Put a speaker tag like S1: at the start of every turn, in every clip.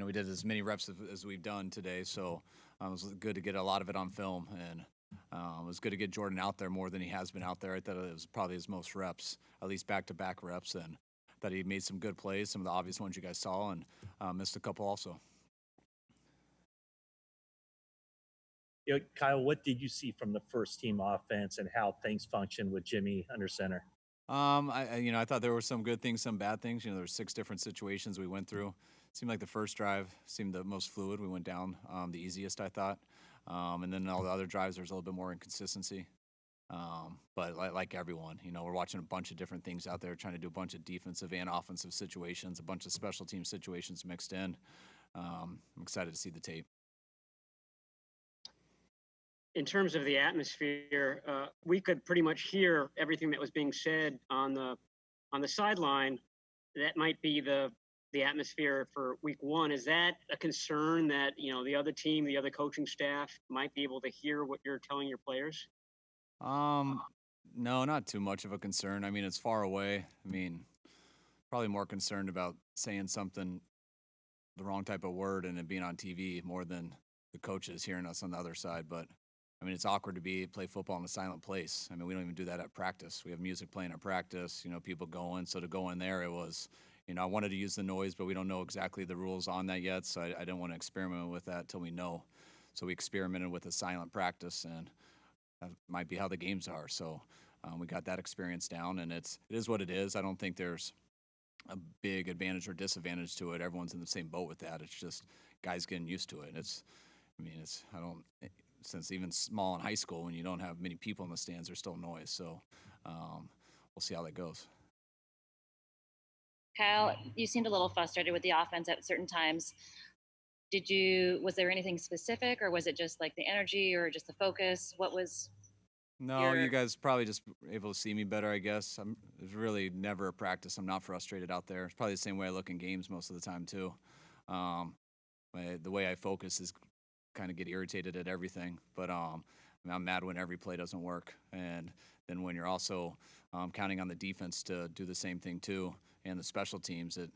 S1: we did as many reps as we've done today, so it was good to get a lot of it on film, and it was good to get Jordan out there more than he has been out there. I thought it was probably his most reps, at least back-to-back reps, and that he made some good plays, some of the obvious ones you guys saw, and missed a couple also.
S2: Kyle, what did you see from the first team offense and how things functioned with Jimmy under center?
S1: I thought there were some good things, some bad things. There were 6 different situations we went through. It seemed like the first drive seemed the most fluid. We went down the easiest, I thought. And then all the other drives, there's a little bit more inconsistency. But like everyone, we're watching a bunch of different things out there, trying to do a bunch of defensive and offensive situations, a bunch of special team situations mixed in. I'm excited to see the tape.
S3: In terms of the atmosphere, we could pretty much hear everything that was being said on the sideline. That might be the atmosphere for week 1. Is that a concern that the other team, the other coaching staff might be able to hear what you're telling your players?
S1: No, not too much of a concern. I mean, it's far away. I mean, probably more concerned about saying something, the wrong type of word, and it being on TV more than the coaches hearing us on the other side. But I mean, it's awkward to play football in a silent place. I mean, we don't even do that at practice. We have music playing at practice, people going. So to go in there, it was, I wanted to use the noise, but we don't know exactly the rules on that yet. So I didn't want to experiment with that till we know. So we experimented with a silent practice, and that might be how the games are. So we got that experience down, and it is what it is. I don't think there's a big advantage or disadvantage to it. Everyone's in the same boat with that. It's just guys getting used to it. Since even small in high school, when you don't have many people in the stands, there's still noise. So we'll see how that goes.
S4: Kyle, you seemed a little frustrated with the offense at certain times. Was there anything specific, or was it just like the energy or just the focus? What was?
S1: No, you guys probably just able to see me better, I guess. There's really never a practice I'm not frustrated out there. It's probably the same way I look in games most of the time too. The way I focus is kind of get irritated at everything, but I'm mad when every play doesn't work, and then when you're also counting on the defense to do the same thing too, and the special teams, it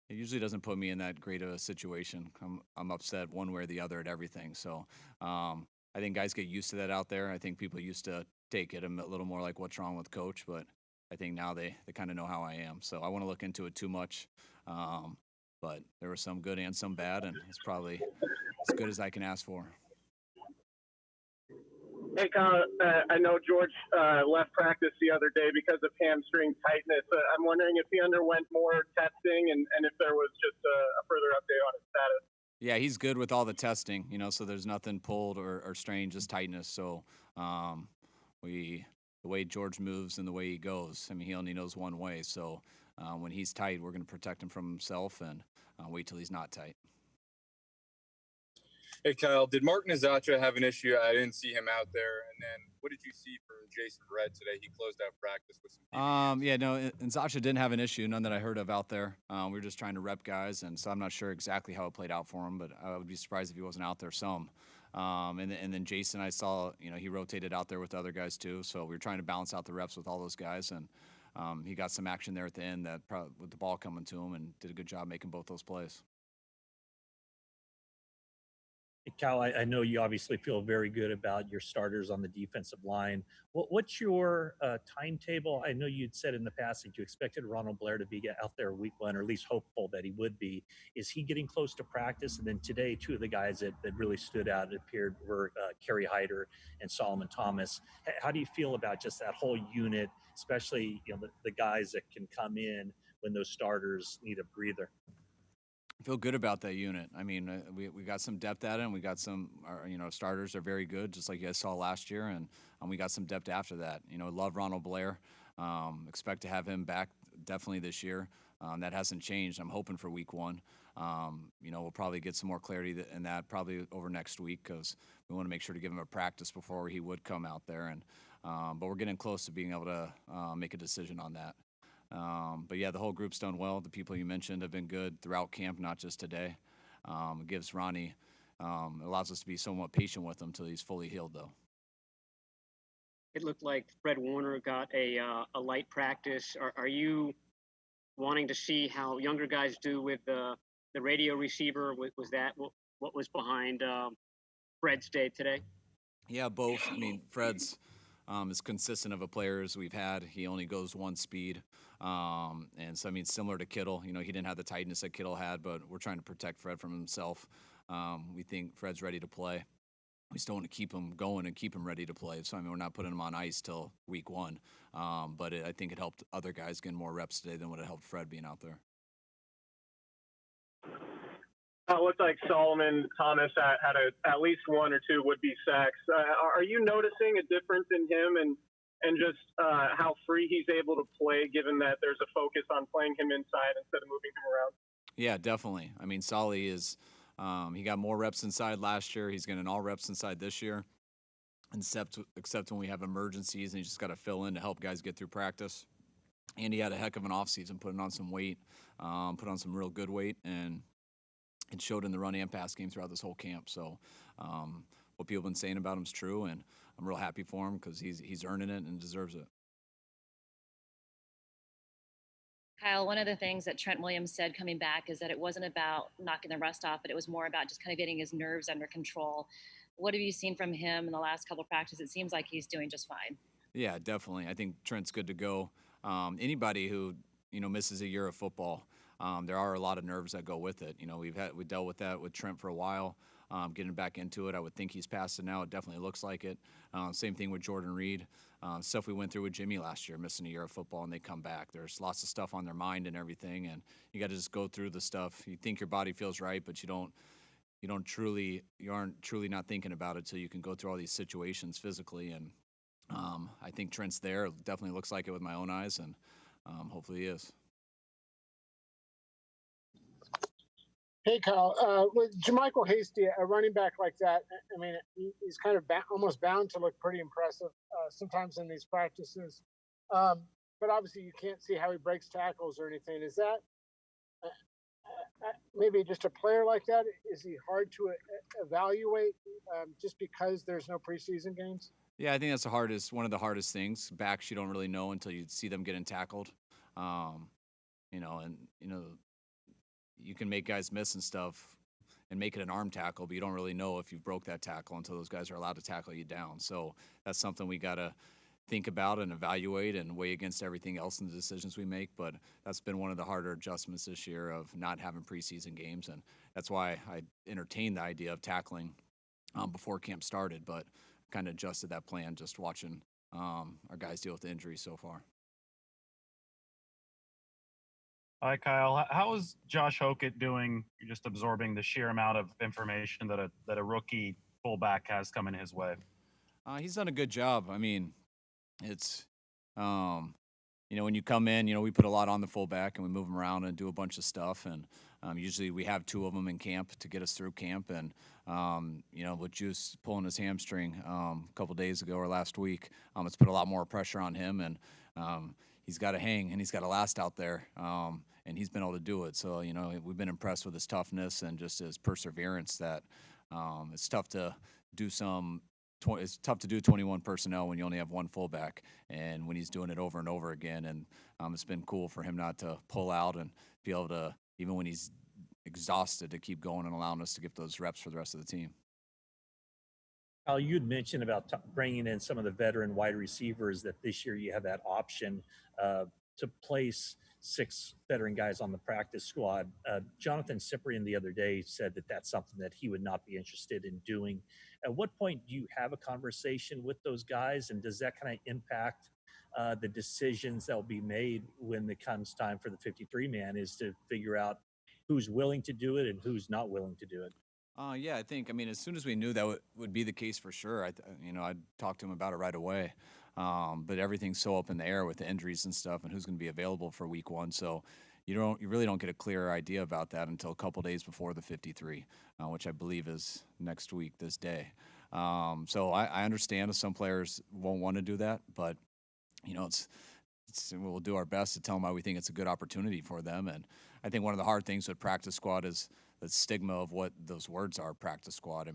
S1: usually doesn't put me in that great of a situation. I'm upset one way or the other at everything. So I think guys get used to that out there. I think people used to take it a little more like what's wrong with coach, but I think now they kind of know how I am. So I want to look into it too much. But there was some good and some bad, and it's probably as good as I can ask for.
S5: Hey, Kyle, I know George left practice the other day because of hamstring tightness. I'm wondering if he underwent more testing and if there was just a further update on his status.
S1: Yeah, he's good with all the testing, so there's nothing pulled or strained, just tightness. So the way George moves and the way he goes, I mean, he only knows one way. So when he's tight, we're going to protect him from himself and wait till he's not tight.
S6: Hey, Kyle, did Mark Nazacha have an issue? I didn't see him out there. And then what did you see from Jason Red today? He closed out practice with some
S1: Yeah, no, Nazacha didn't have an issue, none that I heard of out there. We were just trying to rep guys, and so I'm not sure exactly how it played out for him, but I would be surprised if he wasn't out there some. And then Jason, I saw, he rotated out there with other guys too, so we were trying to balance out the reps with all those guys, and he got some action there at the end with the ball coming to him, and did a good job making both those plays.
S2: Cal, I know you obviously feel very good about your starters on the defensive line. What's your timetable? I know you'd said in the past that you expected Ronald Blair to be out there week 1, or at least hopeful that he would be. Is he getting close to practice? And then today, 2 of the guys that really stood out, it appeared, were Kerry Hyder and Solomon Thomas. How do you feel about just that whole unit, especially the guys that can come in when those starters need a breather?
S1: I feel good about that unit. I mean, we got some depth at it, and we got some, starters are very good, just like you guys saw last year, and we got some depth after that. Love Ronald Blair. Expect to have him back definitely this year. That hasn't changed. I'm hoping for week 1. We'll probably get some more clarity in that probably over next week, because we want to make sure to give him a practice before he would come out there. And but we're getting close to being able to make a decision on that. But yeah, the whole group's done well. The people you mentioned have been good throughout camp, not just today. It gives Ronnie, allows us to be somewhat patient with him until he's fully healed, though.
S3: It looked like Fred Warner got a light practice. Are you wanting to see how younger guys do with the radio receiver? Was that what was behind Fred's day today?
S1: Yeah, both. I mean, Fred's as consistent of a player as we've had. He only goes one speed. And so, I mean, similar to Kittle, he didn't have the tightness that Kittle had, but we're trying to protect Fred from himself. We think Fred's ready to play. We still want to keep him going and keep him ready to play. So, I mean, we're not putting him on ice till week one. But I think it helped other guys get more reps today than what it helped Fred being out there.
S5: It looked like Solomon Thomas had at least one or two would-be sacks. Are you noticing a difference in him and just how free he's able to play, given that there's a focus on playing him inside instead of moving him around?
S1: Yeah, definitely. I mean, Solly is he got more reps inside last year. He's getting all reps inside this year, except when we have emergencies and he just got to fill in to help guys get through practice. And he had a heck of an offseason, putting on some weight, put on some real good weight, and it showed in the run and pass game throughout this whole camp. So what people have been saying about him is true, and I'm real happy for him because he's earning it and deserves it.
S4: Kyle, one of the things that Trent Williams said coming back is that it wasn't about knocking the rust off, but it was more about just kind of getting his nerves under control. What have you seen from him in the last couple of practices? It seems like he's doing just fine.
S1: Yeah, definitely. I think Trent's good to go. Anybody who misses a year of football, there are a lot of nerves that go with it. We dealt with that with Trent for a while. Getting back into it, I would think he's past it now. It definitely looks like it. Same thing with Jordan Reed. Stuff we went through with Jimmy last year, missing a year of football, and they come back. There's lots of stuff on their mind and everything, and you got to just go through the stuff. You think your body feels right, but you aren't truly not thinking about it till you can go through all these situations physically. And I think Trent's there. It definitely looks like it with my own eyes, and hopefully he is.
S7: Hey, Kyle. With Jermichael Hastie, a running back like that, I mean, he's kind of almost bound to look pretty impressive sometimes in these practices. But obviously, you can't see how he breaks tackles or anything. Is that maybe just a player like that? Is he hard to evaluate just because there's no preseason games?
S1: Yeah, I think that's one of the hardest things. Backs you don't really know until you see them getting tackled. You can make guys miss and stuff and make it an arm tackle, but you don't really know if you broke that tackle until those guys are allowed to tackle you down. So that's something we got to think about and evaluate and weigh against everything else in the decisions we make. But that's been one of the harder adjustments this year of not having preseason games. And that's why I entertained the idea of tackling before camp started, but kind of adjusted that plan just watching our guys deal with the injuries so far.
S8: Hi, Kyle. How is Josh Hockett doing, just absorbing the sheer amount of information that a rookie fullback has coming his way?
S1: He's done a good job. I mean, it's, when you come in, we put a lot on the fullback and we move him around and do a bunch of stuff. And usually we have two of them in camp to get us through camp. And, with Juice pulling his hamstring a couple days ago or last week, it's put a lot more pressure on him. And he's got to hang and he's got to last out there. And he's been able to do it. So, we've been impressed with his toughness and just his perseverance that it's tough to do it's tough to do 21 personnel when you only have one fullback and when he's doing it over and over again. And it's been cool for him not to pull out and be able to, even when he's exhausted, to keep going and allowing us to get those reps for the rest of the team.
S2: Al, you'd mentioned about bringing in some of the veteran wide receivers, that this year you have that option to place 6 veteran guys on the practice squad. Jonathan Cyprian the other day said that that's something that he would not be interested in doing. At what point do you have a conversation with those guys, and does that kind of impact the decisions that will be made when it comes time for the 53-man, is to figure out who's willing to do it and who's not willing to do it?
S1: Yeah, I think, as soon as we knew that would be the case for sure, I'd talk to him about it right away. But everything's so up in the air with the injuries and stuff and who's going to be available for week one. So you really don't get a clear idea about that until a couple days before the 53, which I believe is next week, this day. So I understand if some players won't want to do that, but we'll do our best to tell them why we think it's a good opportunity for them. And I think one of the hard things with practice squad is the stigma of what those words are, practice squad.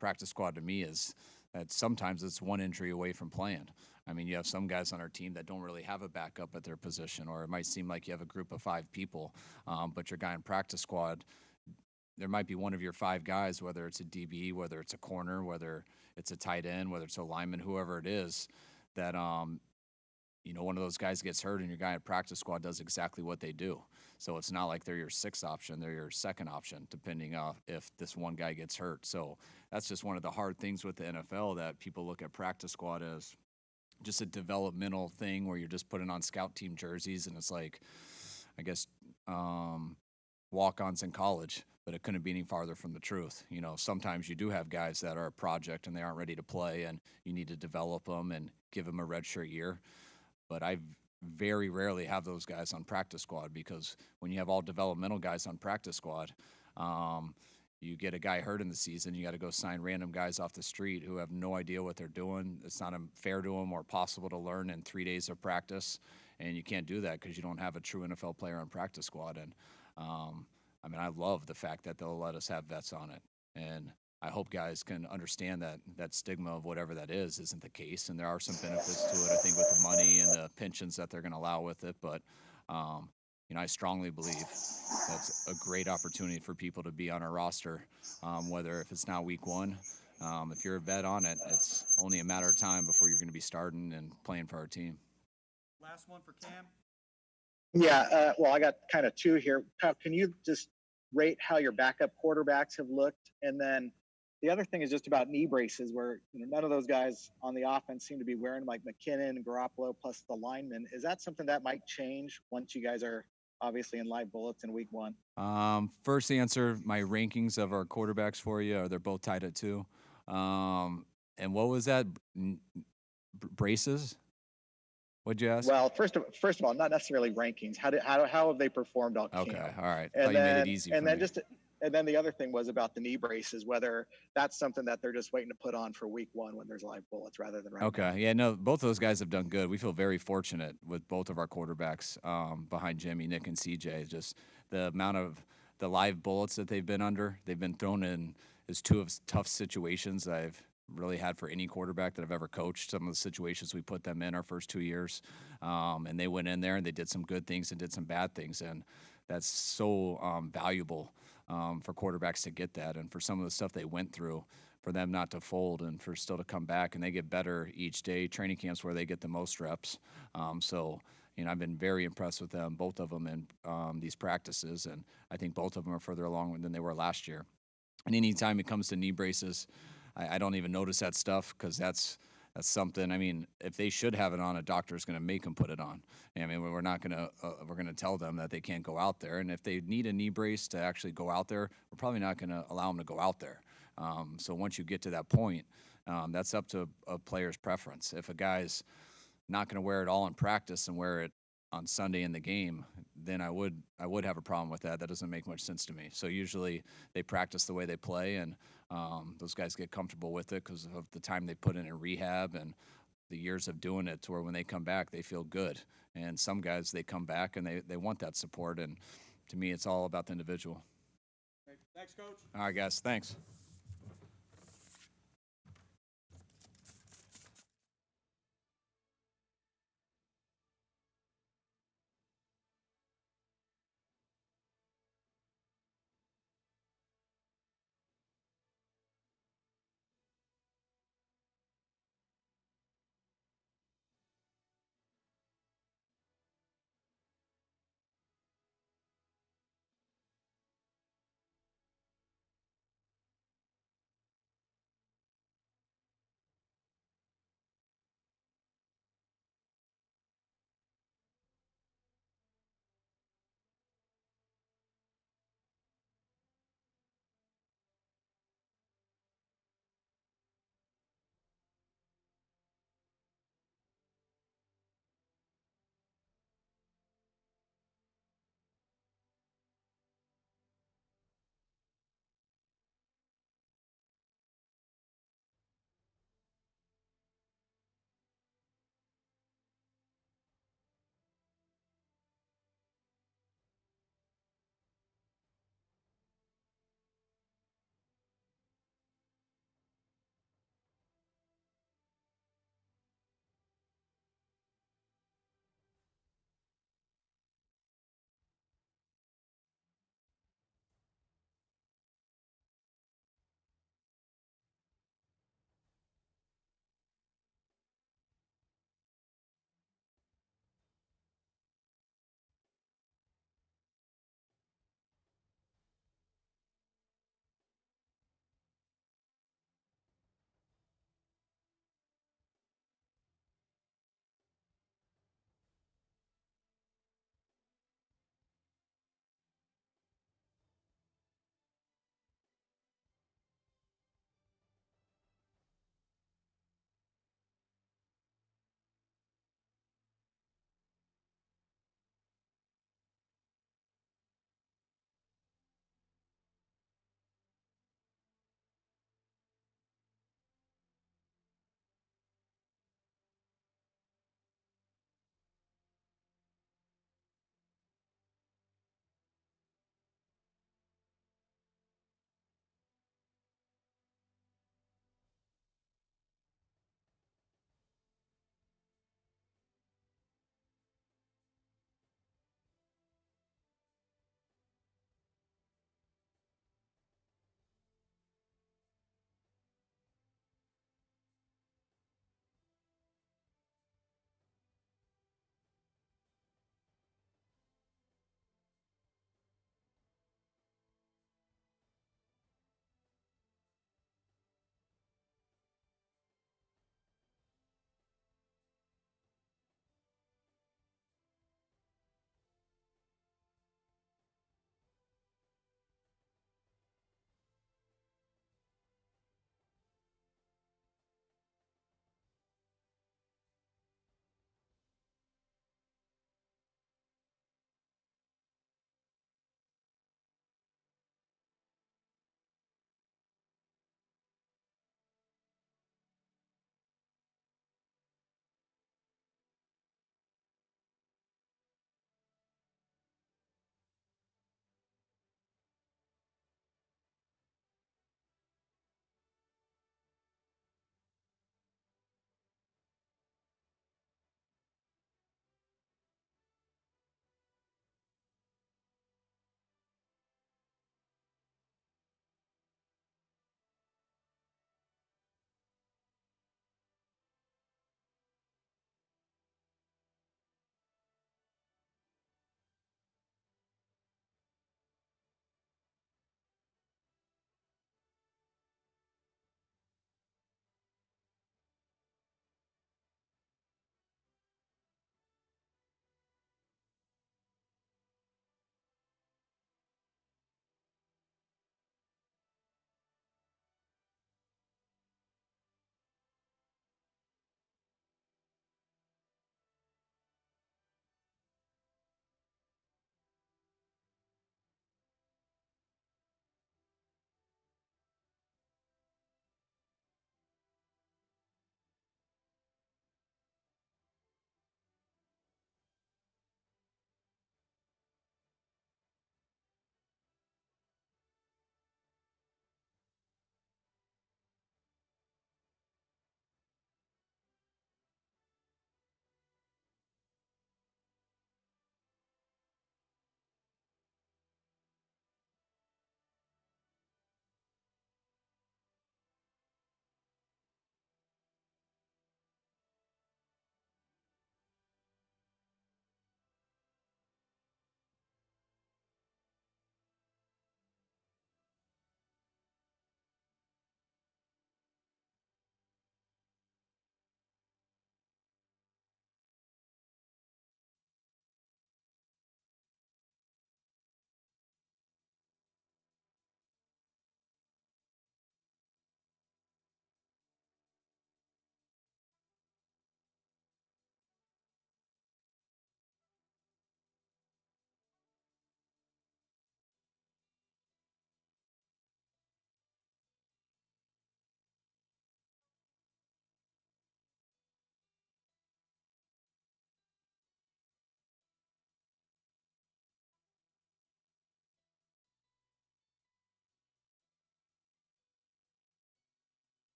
S1: Practice squad to me is that sometimes it's one injury away from playing. You have some guys on our team that don't really have a backup at their position, or it might seem like you have a group of 5 people, but your guy in practice squad there might be one of your 5 guys, whether it's a DB, whether it's a corner, whether it's a tight end, whether it's a lineman, whoever it is, that one of those guys gets hurt and your guy at practice squad does exactly what they do. So it's not like they're your 6th option, they're your 2nd option, depending on if this one guy gets hurt. So that's just one of the hard things with the NFL, that people look at practice squad as just a developmental thing where you're just putting on scout team jerseys, and it's like, I guess, walk-ons in college, but it couldn't be any farther from the truth. Sometimes you do have guys that are a project and they aren't ready to play, and you need to develop them and give them a redshirt year. But I very rarely have those guys on practice squad, because when you have all developmental guys on practice squad, you get a guy hurt in the season, you got to go sign random guys off the street who have no idea what they're doing. It's not fair to them or possible to learn in 3 days of practice, and you can't do that because you don't have a true NFL player on practice squad. And I love the fact that they'll let us have vets on it, and I hope guys can understand that stigma of whatever that isn't the case, and there are some benefits to it, I think, with the money and the pensions that they're going to allow with it. But I strongly believe that's a great opportunity for people to be on our roster, whether if it's not week 1. If you're a vet on it, it's only a matter of time before you're going to be starting and playing for our team.
S9: Last one for Cam.
S10: Yeah, well, I got kind of 2 here. Kyle, can you just rate how your backup quarterbacks have looked? And then the other thing is just about knee braces, where none of those guys on the offense seem to be wearing, like McKinnon and Garoppolo plus the linemen. Is that something that might change once you guys are obviously in live bullets in week 1?
S1: First answer, my rankings of our quarterbacks for you are they're both tied at 2. And what was that? Braces? What'd you ask?
S10: Well, first of all, not necessarily rankings. How have they performed all camp?
S1: Okay, all right.
S10: And
S1: you made it easy.
S10: And then the other thing was about the knee braces, whether that's something that they're just waiting to put on for week 1 when there's live bullets rather than right now.
S1: Okay, yeah, no, both of those guys have done good. We feel very fortunate with both of our quarterbacks behind Jimmy, Nick, and CJ. Just the amount of the live bullets that they've been under. They've been thrown in as 2 of tough situations I've really had for any quarterback that I've ever coached. Some of the situations we put them in our first 2 years, and they went in there and they did some good things and did some bad things, and that's so valuable for quarterbacks to get that, and for some of the stuff they went through, for them not to fold and for still to come back, and they get better each day. Training camps where they get the most reps. So I've been very impressed with them, both of them, in these practices, and I think both of them are further along than they were last year. And anytime it comes to knee braces, I don't even notice that stuff, because that's something. If they should have it on, a doctor's going to make them put it on. We're not going to we're going to tell them that they can't go out there, and if they need a knee brace to actually go out there, we're probably not going to allow them to go out there. So once you get to that point, that's up to a player's preference. If a guy's not going to wear it all in practice and wear it on Sunday in the game, then I would have a problem with that. That doesn't make much sense to me. So usually they practice the way they play, and those guys get comfortable with it because of the time they put in rehab and the years of doing it, to where when they come back, they feel good. And some guys, they come back and they want that support. And to me, it's all about the individual.
S9: Thanks, Coach.
S1: All right, guys. Thanks.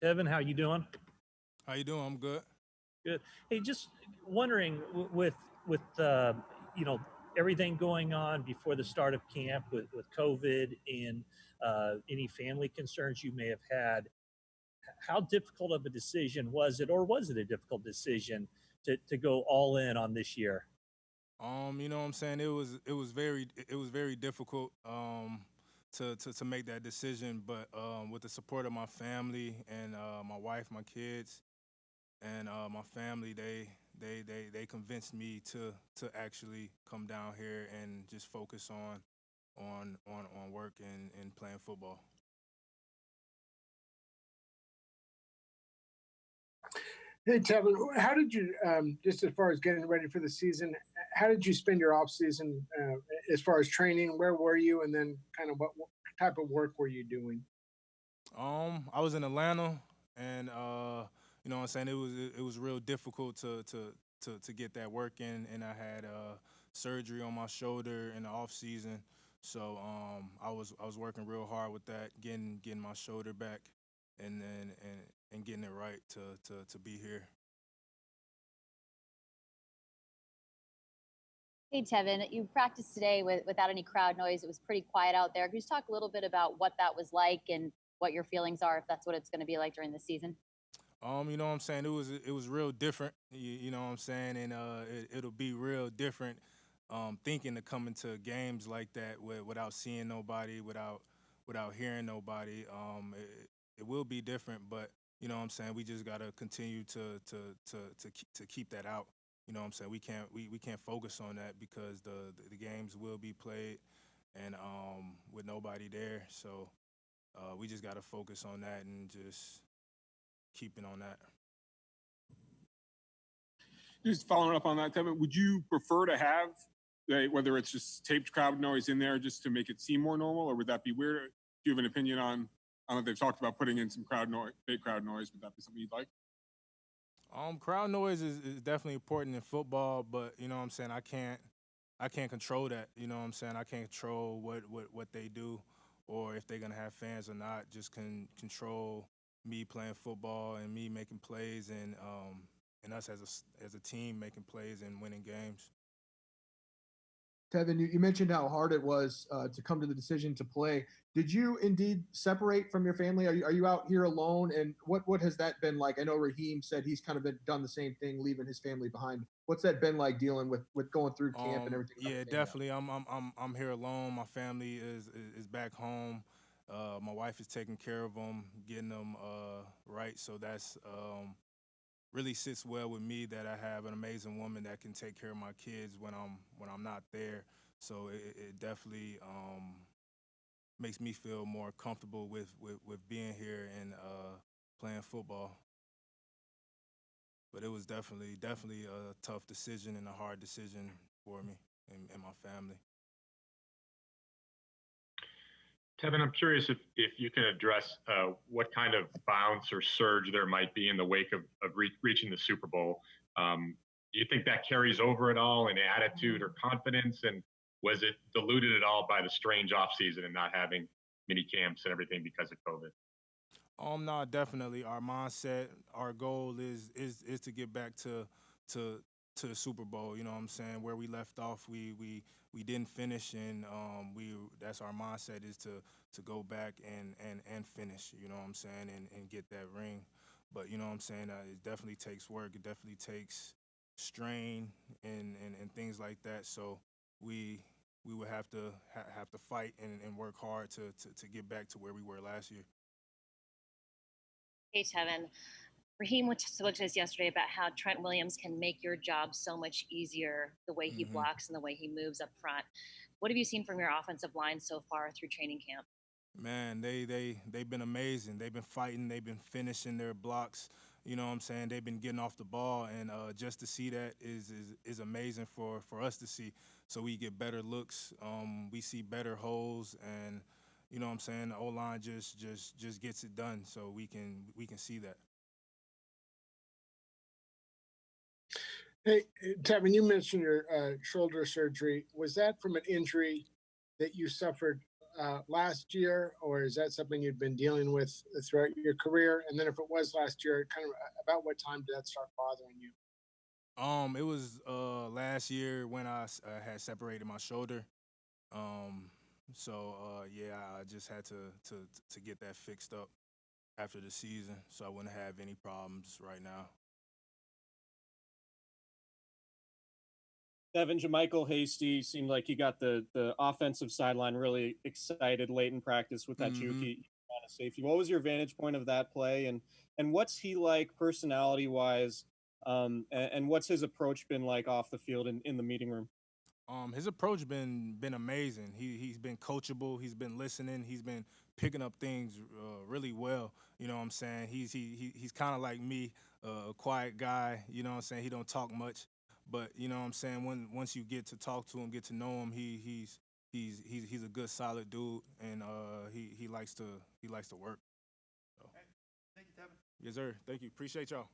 S2: Tevin, how you doing?
S11: How you doing? I'm good.
S2: Good. Hey, just wondering with you know everything going on before the start of camp with COVID and any family concerns you may have had, how difficult of a decision was it, or was it a difficult decision to go all in on this year?
S11: You know what I'm saying? It was very difficult to make that decision, but with the support of my family and my wife, my kids, and my family, they convinced me to actually come down here and just focus on work and playing football.
S7: Hey, Tevin, how did you, just as far as getting ready for the season, how did you spend your off season as far as training? Where were you? And then kind of what type of work were you doing?
S11: I was in Atlanta, and you know what I'm saying, it was real difficult to get that work in, and I had surgery on my shoulder in the off season, so I was working real hard with that, getting my shoulder back, and then and getting it right to be here.
S12: Hey, Tevin, you practiced today without any crowd noise. It was pretty quiet out there. Can you just talk a little bit about what that was like and what your feelings are, if that's what it's going to be like during the season?
S11: You know what I'm saying? It was real different. You know what I'm saying? And it'll be real different. Thinking to come into games like that without seeing nobody, without hearing nobody. It will be different, but you know what I'm saying? We just gotta continue to keep that out. You know what I'm saying? We can't focus on that because the games will be played and with nobody there. So we just gotta focus on that and just keeping on that.
S13: Just following up on that, Tevin, would you prefer to have, whether it's just taped crowd noise in there just to make it seem more normal, or would that be weird? Do you have an opinion on, I don't know, they've talked about putting in some crowd noise, fake crowd noise. Would that be something you'd like?
S11: Crowd noise is definitely important in football, but you know what I'm saying, I can't control that. You know what I'm saying? I can't control what they do or if they're gonna have fans or not. Just can control me playing football and me making plays and us as a team making plays and winning games.
S14: Tevin, you mentioned how hard it was to come to the decision to play. Did you indeed separate from your family? Are you out here alone? And what has that been like? I know Raheem said he's kind of done the same thing, leaving his family behind. What's that been like dealing with going through camp and everything?
S11: Yeah, definitely. I'm here alone. My family is back home. My wife is taking care of them, getting them right. So that's really sits well with me that I have an amazing woman that can take care of my kids when I'm not there. So it definitely makes me feel more comfortable with being here and playing football. But it was definitely a tough decision and a hard decision for me and my family.
S15: Tevin, I'm curious if you can address what kind of bounce or surge there might be in the wake of reaching the Super Bowl. Do you think that carries over at all in attitude or confidence? And was it diluted at all by the strange offseason and not having mini camps and everything because of COVID?
S11: No, definitely. Our mindset, our goal is to get back to the Super Bowl. You know what I'm saying? Where we left off, we didn't finish, and that's our mindset is to go back and finish. You know what I'm saying? And get that ring. But you know what I'm saying? It definitely takes work. It definitely takes strain and things like that. So we would have to fight and work hard to get back to where we were last year.
S4: Hey, Tevin. Raheem spoke to us yesterday about how Trent Williams can make your job so much easier, the way he blocks and the way he moves up front. What have you seen from your offensive line so far through training camp?
S11: Man, they've been amazing. They've been fighting. They've been finishing their blocks. You know what I'm saying? They've been getting off the ball, and just to see that is amazing for us to see. So we get better looks. We see better holes, and you know what I'm saying? The O-line just gets it done. So we can see that.
S7: Hey, Tevin, you mentioned your shoulder surgery. Was that from an injury that you suffered last year, or is that something you'd been dealing with throughout your career? And then if it was last year, kind of about what time did that start bothering you?
S11: It was last year when I had separated my shoulder. Yeah, I just had to get that fixed up after the season, so I wouldn't have any problems right now.
S16: Tevin, Michael Hastie seemed like he got the offensive sideline really excited late in practice with that juke he on a safety. What was your vantage point of that play, and what's he like personality wise, and what's his approach been like off the field in the meeting room?
S11: His approach been amazing. He's been coachable. He's been listening. He's been picking up things really well. You know what I'm saying? He's kind of like me, a quiet guy. You know what I'm saying? He don't talk much, but you know what I'm saying. Once you get to talk to him, get to know him, he's a good solid dude, and he likes to work. So.
S9: Hey, thank you, Tevin.
S11: Yes, sir. Thank you. Appreciate y'all.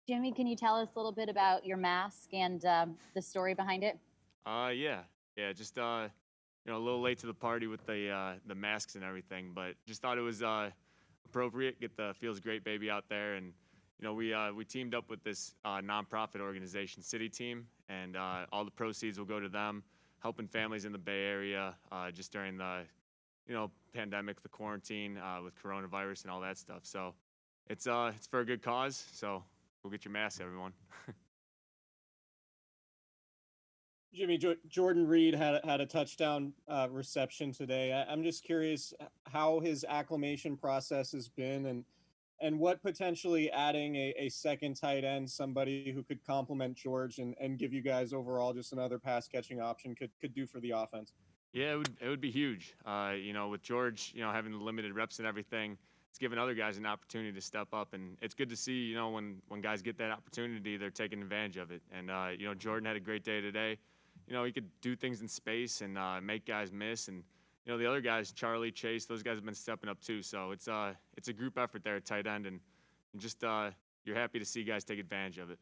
S12: Jimmy, can you tell us a little bit about your mask and the story behind it?
S17: Yeah, just you know, a little late to the party with the masks and everything, but just thought it was appropriate. Get the Feels Great baby out there, and you know, we teamed up with this nonprofit organization, City Team, and all the proceeds will go to them, helping families in the Bay Area just during the pandemic, the quarantine with coronavirus and all that stuff. So it's for a good cause. So go get your mask, everyone.
S16: Jimmy, Jordan Reed had a touchdown reception today. I'm just curious how his acclimation process has been, and what potentially adding a second tight end, somebody who could complement George and give you guys overall just another pass catching option could do for the offense.
S17: Yeah, it would be huge. You know, with George, you know, having the limited reps and everything, it's giving other guys an opportunity to step up, and it's good to see, you know, when guys get that opportunity, they're taking advantage of it. And you know, Jordan had a great day today. You know, he could do things in space and make guys miss, and you know, the other guys, Charlie, Chase, those guys have been stepping up too. So it's a group effort there at tight end, and just you're happy to see guys take advantage of it.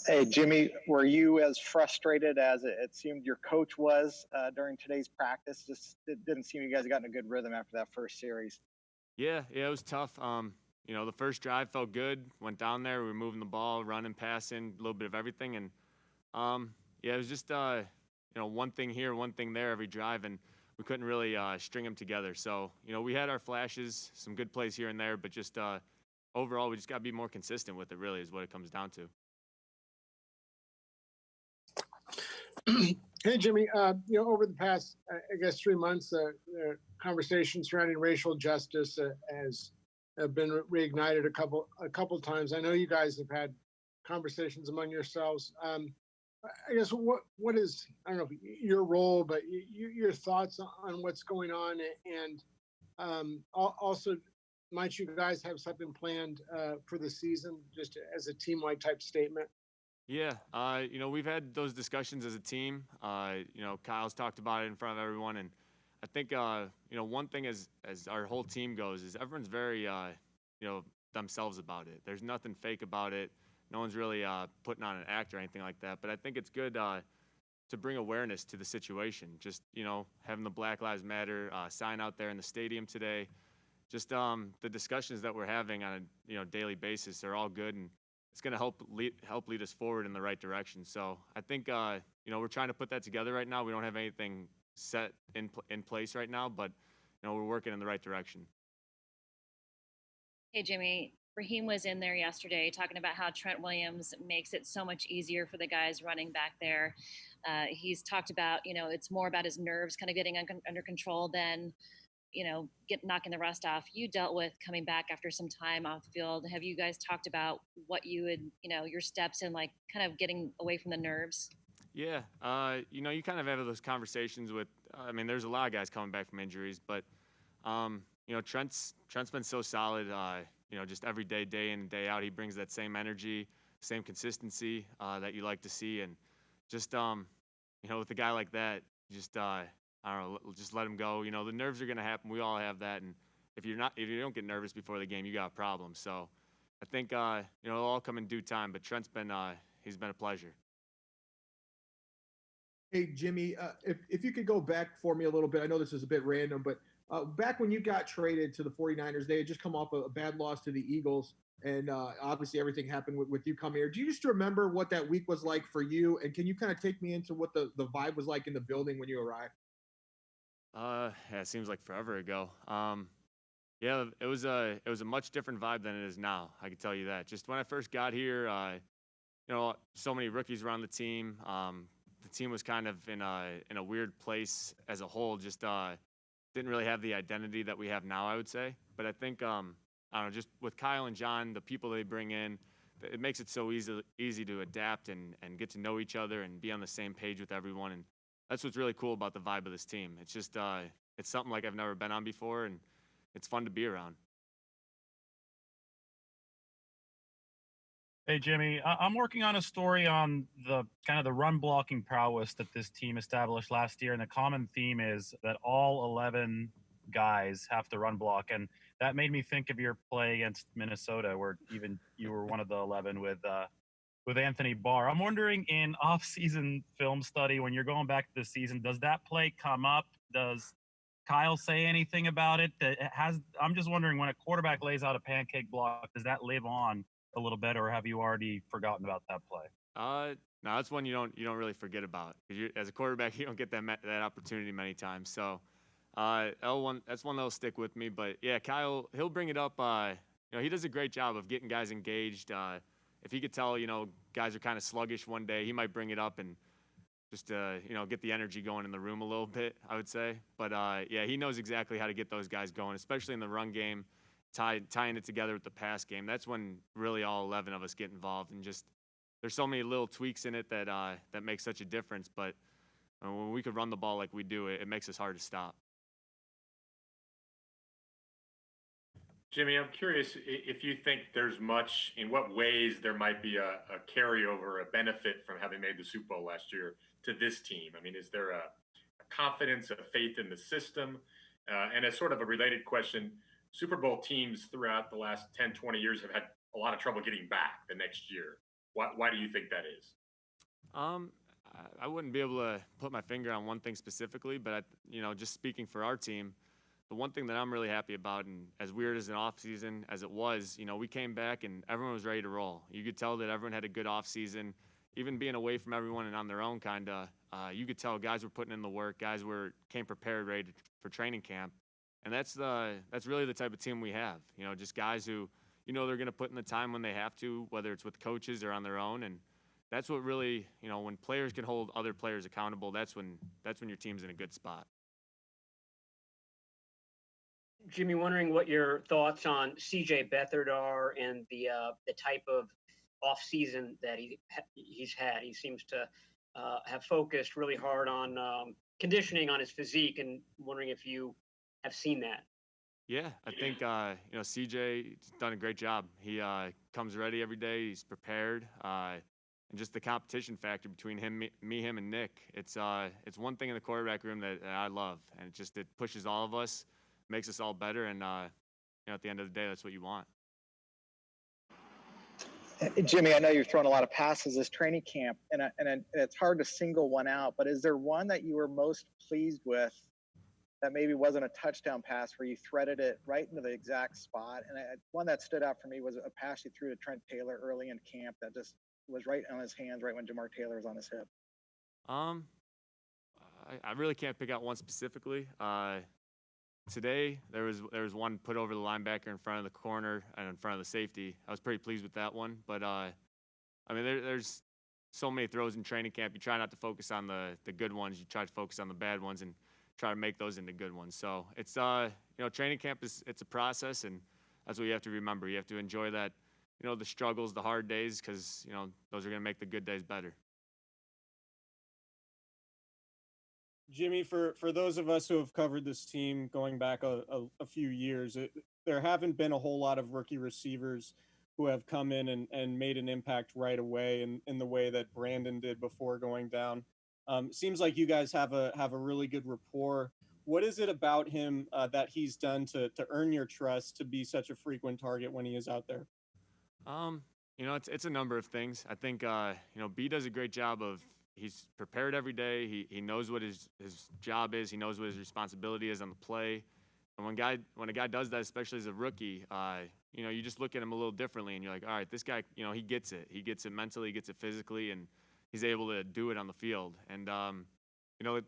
S10: Hey, Jimmy, were you as frustrated as it seemed your coach was during today's practice? Just it didn't seem you guys got in a good rhythm after that first series.
S17: Yeah, it was tough. You know, the first drive felt good. Went down there, we were moving the ball, running, passing, a little bit of everything, and yeah, it was just you know, one thing here, one thing there every drive, and we couldn't really string them together. So you know, we had our flashes, some good plays here and there, but just overall, we just got to be more consistent with it. Really, is what it comes down to.
S7: Hey, Jimmy, you know, over the past, I guess, 3 months, the conversation surrounding racial justice has been reignited a couple times. I know you guys have had conversations among yourselves. I guess what is, I don't know your role, but your thoughts on what's going on, and also, might you guys have something planned for the season, just as a team-wide type statement?
S17: Yeah, you know, we've had those discussions as a team. You know, Kyle's talked about it in front of everyone, and I think you know, one thing as our whole team goes is everyone's very you know, themselves about it. There's nothing fake about it. No one's really putting on an act or anything like that. But I think it's good to bring awareness to the situation. Just, you know, having the Black Lives Matter sign out there in the stadium today. Just the discussions that we're having on a daily basis are all good, and it's going to help lead us forward in the right direction. So I think you know, we're trying to put that together right now. We don't have anything set in place right now, but you know, we're working in the right direction.
S4: Hey, Jimmy. Raheem was in there yesterday talking about how Trent Williams makes it so much easier for the guys running back there. He's talked about, you know, it's more about his nerves kind of getting under control than, you know, knocking the rust off. You dealt with coming back after some time off the field. Have you guys talked about what you would, you know, your steps in like kind of getting away from the nerves?
S17: Yeah, you know, you kind of have those conversations with. I mean, there's a lot of guys coming back from injuries, but you know, Trent's been so solid. You know, just every day, day in and day out, he brings that same energy, same consistency that you like to see, and just you know, with a guy like that, just I don't know, just let him go. You know, the nerves are gonna happen. We all have that, and if you don't get nervous before the game, you got a problem. So I think you know, it'll all come in due time. But Trent's been he's been a pleasure.
S14: Hey, Jimmy, if you could go back for me a little bit, I know this is a bit random, but back when you got traded to the 49ers, they had just come off a bad loss to the Eagles, and obviously everything happened with you coming here. Do you just remember what that week was like for you, and can you kind of take me into what the vibe was like in the building when you arrived?
S17: Yeah, it seems like forever ago. Yeah, it was a much different vibe than it is now. I can tell you that. Just when I first got here, you know, so many rookies were on the team. The team was kind of in a weird place as a whole. Just didn't really have the identity that we have now, I would say. But I think I don't know, just with Kyle and John, the people they bring in, it makes it so easy to adapt and get to know each other and be on the same page with everyone. And that's what's really cool about the vibe of this team. It's just it's something like I've never been on before, and it's fun to be around.
S8: Hey, Jimmy, I'm working on a story on the kind of the run blocking prowess that this team established last year. And the common theme is that all 11 guys have to run block. And that made me think of your play against Minnesota, where even you were one of the 11 with Anthony Barr. I'm wondering, in off-season film study, when you're going back to the season, does that play come up? Does Kyle say anything about it? I'm just wondering, when a quarterback lays out a pancake block, does that live on a little bit, or have you already forgotten about that play?
S17: No, that's one you don't really forget about, because as a quarterback you don't get that opportunity many times. So that's one that'll stick with me. But yeah, Kyle, he'll bring it up. He does a great job of getting guys engaged. If he could tell guys are kind of sluggish one day, he might bring it up and just get the energy going in the room a little bit, I would say. But yeah, he knows exactly how to get those guys going, especially in the run game, tying it together with the pass game. That's when really all 11 of us get involved, and just there's so many little tweaks in it that make such a difference. But when we could run the ball like we do, it makes us hard to stop.
S15: Jimmy, I'm curious if you think there's much, in what ways there might be a carryover, a benefit from having made the Super Bowl last year to this team. I mean, is there a confidence, a faith in the system? And as sort of a related question, Super Bowl teams throughout the last 10, 20 years have had a lot of trouble getting back the next year. Why do you think that is?
S17: I wouldn't be able to put my finger on one thing specifically, but just speaking for our team, the one thing that I'm really happy about, and as weird as an offseason as it was, we came back and everyone was ready to roll. You could tell that everyone had a good offseason, even being away from everyone and on their own, you could tell guys were putting in the work, guys came prepared, ready for training camp, and that's really the type of team we have. Just guys who they're going to put in the time when they have to, whether it's with coaches or on their own, and that's what really when players can hold other players accountable, that's when your team's in a good spot.
S3: Jimmy, wondering what your thoughts on C.J. Beathard are, and the type of off season that he's had. He seems to have focused really hard on conditioning on his physique, and wondering if you have seen that.
S17: Yeah, I think CJ's done a great job. He comes ready every day. He's prepared, and just the competition factor between him, and Nick. It's one thing in the quarterback room that I love, and it pushes all of us, makes us all better, and at the end of the day, that's what you want.
S10: Jimmy, I know you've thrown a lot of passes this training camp, and it's hard to single one out, but is there one that you were most pleased with that maybe wasn't a touchdown pass where you threaded it right into the exact spot? And one that stood out for me was a pass you threw to Trent Taylor early in camp that just was right on his hands, right when Jamar Taylor was on his hip.
S17: I really can't pick out one specifically. Today there was one put over the linebacker in front of the corner and in front of the safety. I was pretty pleased with that one. But there's so many throws in training camp. You try not to focus on the good ones. You try to focus on the bad ones and try to make those into good ones. So it's training camp it's a process, and that's what you have to remember. You have to enjoy that, the struggles, the hard days, because those are going to make the good days better.
S16: Jimmy, for those of us who have covered this team going back a few years, there haven't been a whole lot of rookie receivers who have come in and made an impact right away in the way that Brandon did before going down. Seems like you guys have a really good rapport. What is it about him that he's done to earn your trust to be such a frequent target when he is out there?
S17: It's a number of things. I think B does a great job of, he's prepared every day. He knows what his job is. He knows what his responsibility is on the play. And when a guy does that, especially as a rookie, you just look at him a little differently, and you're like, all right, this guy, he gets it. He gets it mentally, he gets it physically, and he's able to do it on the field. And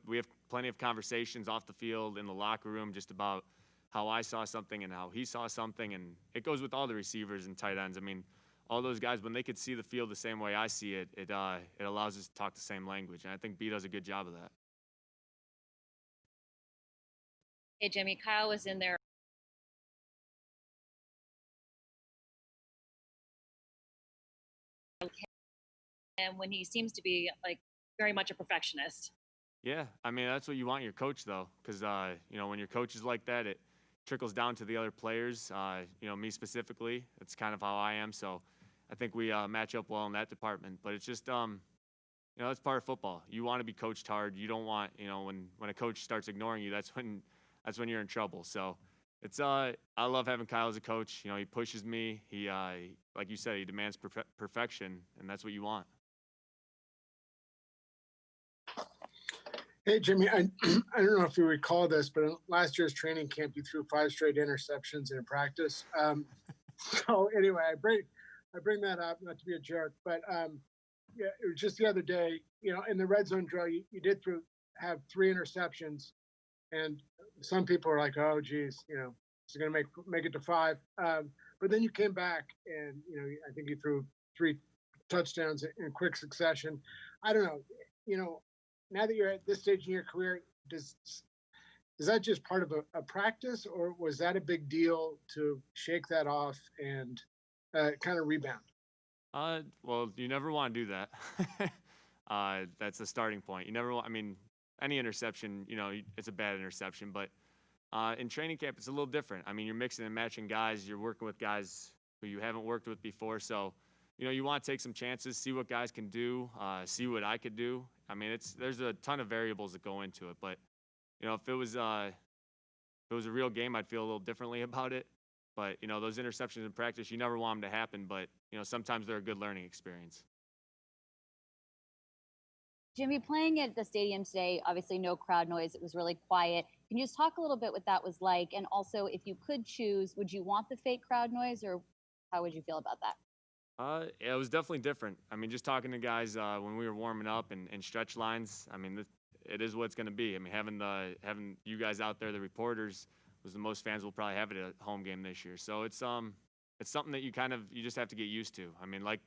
S17: we have plenty of conversations off the field, in the locker room, just about how I saw something and how he saw something. And it goes with all the receivers and tight ends. I mean, all those guys, when they could see the field the same way I see it, it allows us to talk the same language. And I think B does a good job of that.
S4: Hey, Jimmy, Kyle was in there. And when he seems to be very much a perfectionist.
S17: Yeah, I mean, that's what you want your coach, though, because when your coach is like that, it trickles down to the other players. Me specifically, it's kind of how I am. So I think we match up well in that department. But it's just that's part of football. You want to be coached hard. You don't want when a coach starts ignoring you, that's when you're in trouble. So It's I love having Kyle as a coach. You know, he pushes me. He like you said, he demands perfection, and that's what you want.
S7: Hey, Jimmy, I don't know if you recall this, but in last year's training camp, you threw 5 straight interceptions in practice. So anyway, I bring that up, not to be a jerk, but yeah, it was just the other day, in the red zone drill, you did have 3 interceptions, and some people are like, oh, geez, it's going to make it to 5. But then you came back and, I think you threw 3 touchdowns in quick succession. I don't know, now that you're at this stage in your career, is that just part of a practice, or was that a big deal to shake that off and kind of rebound?
S17: Well, you never want to do that. That's a starting point. You never want. I mean, any interception, it's a bad interception. But in training camp, it's a little different. I mean, you're mixing and matching guys. You're working with guys who you haven't worked with before. So, you want to take some chances, see what guys can do, see what I could do. I mean, there's a ton of variables that go into it. But if it was a real game, I'd feel a little differently about it. But those interceptions in practice, you never want them to happen. But sometimes they're a good learning experience.
S12: Jimmy, playing at the stadium today, obviously no crowd noise. It was really quiet. Can you just talk a little bit what that was like? And also, if you could choose, would you want the fake crowd noise, or how would you feel about that?
S17: Yeah, it was definitely different. I mean, just talking to guys when we were warming up and stretch lines. I mean, it is what it's going to be. I mean, having you guys out there, the reporters, was the most fans we'll probably have at a home game this year. So it's something that you just have to get used to. I mean, like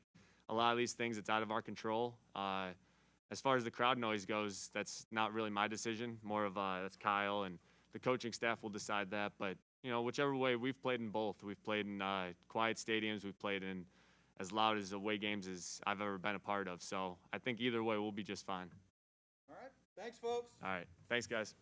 S17: a lot of these things, it's out of our control. As far as the crowd noise goes, that's not really my decision. More of that's Kyle and the coaching staff will decide that. But whichever way, we've played in both. We've played in quiet stadiums. We've played in as loud as away games as I've ever been a part of. So I think either way, we'll be just fine.
S9: All right. Thanks, folks.
S17: All right. Thanks, guys.